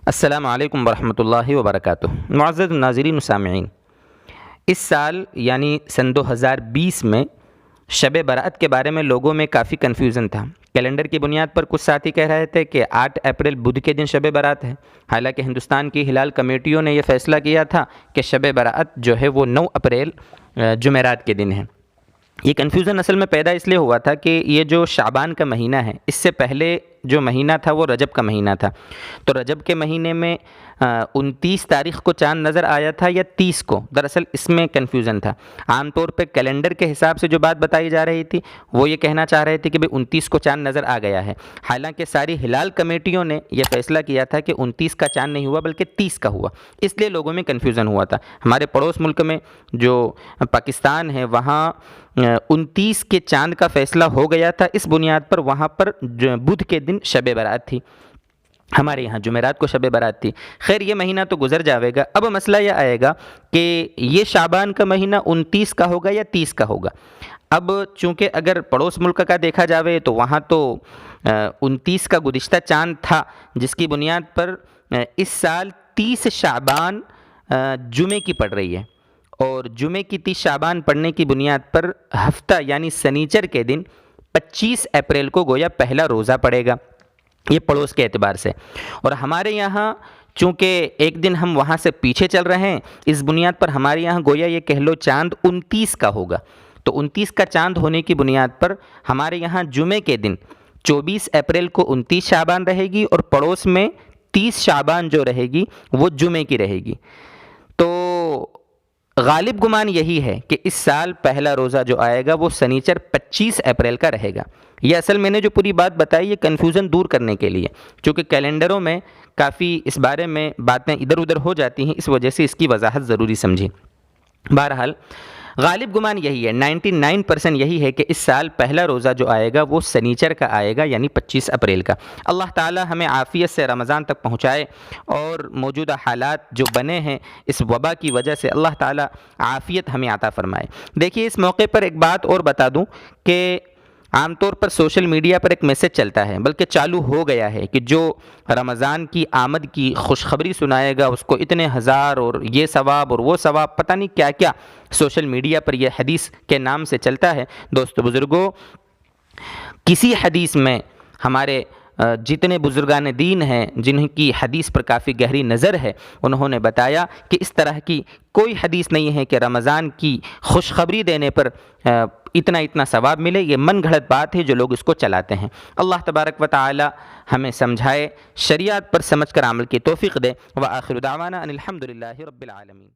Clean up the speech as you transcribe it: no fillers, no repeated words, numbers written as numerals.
السلام علیکم ورحمۃ اللہ وبرکاتہ۔ معزز ناظرین و سامعین، اس سال یعنی سن 2020 میں شب برأت کے بارے میں لوگوں میں کافی کنفیوژن تھا۔ کیلنڈر کی بنیاد پر کچھ ساتھی کہہ رہے تھے کہ 8 اپریل بدھ کے دن شب برأت ہے، حالانکہ ہندوستان کی ہلال کمیٹیوں نے یہ فیصلہ کیا تھا کہ شب برأت جو ہے وہ 9 اپریل جمعرات کے دن ہے۔ یہ کنفیوژن اصل میں پیدا اس لیے ہوا تھا کہ یہ جو شعبان کا مہینہ ہے، اس سے پہلے جو مہینہ تھا وہ رجب کا مہینہ تھا، تو رجب کے مہینے میں 29 تاریخ کو چاند نظر آیا تھا یا 30 کو، دراصل اس میں کنفیوژن تھا۔ عام طور پہ کیلنڈر کے حساب سے جو بات بتائی جا رہی تھی وہ یہ کہنا چاہ رہے تھے کہ 29 کو چاند نظر آ گیا ہے، حالانکہ ساری ہلال کمیٹیوں نے یہ فیصلہ کیا تھا کہ 29 کا چاند نہیں ہوا بلکہ 30 کا ہوا، اس لیے لوگوں میں کنفیوژن ہوا تھا۔ ہمارے پڑوس ملک میں جو پاکستان ہے وہاں 29 کے چاند کا فیصلہ ہو گیا تھا، اس بنیاد پر وہاں پر بدھ کے دن شب برأت تھی، ہمارے یہاں جمعرات کو شب برأت تھی۔ خیر یہ مہینہ تو گزر جاوے گا، اب مسئلہ یہ آئے گا کہ یہ شعبان کا مہینہ 29 کا ہوگا یا 30 کا ہوگا۔ اب چونکہ اگر پڑوس ملک کا دیکھا جاوے تو وہاں تو 29 کا گزشتہ چاند تھا، جس کی بنیاد پر اس سال 30 شعبان جمعے کی پڑ رہی ہے، اور جمعے کی 30 شعبان پڑھنے کی بنیاد پر ہفتہ یعنی سنیچر کے دن 25 اپریل کو گویا پہلا روزہ پڑے گا، یہ پڑوس کے اعتبار سے۔ اور ہمارے یہاں چونکہ ایک دن ہم وہاں سے پیچھے چل رہے ہیں، اس بنیاد پر ہمارے یہاں گویا یہ کہہ لو چاند 29 کا ہوگا، تو 29 کا چاند ہونے کی بنیاد پر ہمارے یہاں جمعے کے دن 24 اپریل کو 29 شعبان رہے گی، اور پڑوس میں 30 شعبان جو رہے گی وہ جمعے کی رہے گی۔ تو غالب گمان یہی ہے کہ اس سال پہلا روزہ جو آئے گا وہ سنیچر 25 اپریل کا رہے گا۔ یہ اصل میں نے جو پوری بات بتائی یہ کنفیوژن دور کرنے کے لیے، چونکہ کیلنڈروں میں کافی اس بارے میں باتیں ادھر ادھر ہو جاتی ہیں، اس وجہ سے اس کی وضاحت ضروری سمجھی۔ بہرحال غالب گمان یہی ہے، 99% یہی ہے کہ اس سال پہلا روزہ جو آئے گا وہ سنیچر کا آئے گا، یعنی 25 اپریل کا۔ اللہ تعالی ہمیں عافیت سے رمضان تک پہنچائے، اور موجودہ حالات جو بنے ہیں اس وبا کی وجہ سے اللہ تعالی عافیت ہمیں عطا فرمائے۔ دیکھیے اس موقع پر ایک بات اور بتا دوں کہ عام طور پر سوشل میڈیا پر ایک میسج چلتا ہے، بلکہ چالو ہو گیا ہے، کہ جو رمضان کی آمد کی خوشخبری سنائے گا اس کو اتنے ہزار اور یہ ثواب اور وہ ثواب، پتہ نہیں کیا کیا سوشل میڈیا پر یہ حدیث کے نام سے چلتا ہے۔ دوستو بزرگوں، کسی حدیث میں ہمارے جتنے بزرگان دین ہیں جن کی حدیث پر کافی گہری نظر ہے، انہوں نے بتایا کہ اس طرح کی کوئی حدیث نہیں ہے کہ رمضان کی خوشخبری دینے پر اتنا ثواب ملے، یہ من گھڑت بات ہے جو لوگ اس کو چلاتے ہیں۔ اللہ تبارک و تعالی ہمیں سمجھائے، شریعت پر سمجھ کر عمل کی توفیق دے۔ وآخر دعوانا ان الحمد للہ رب العالمین۔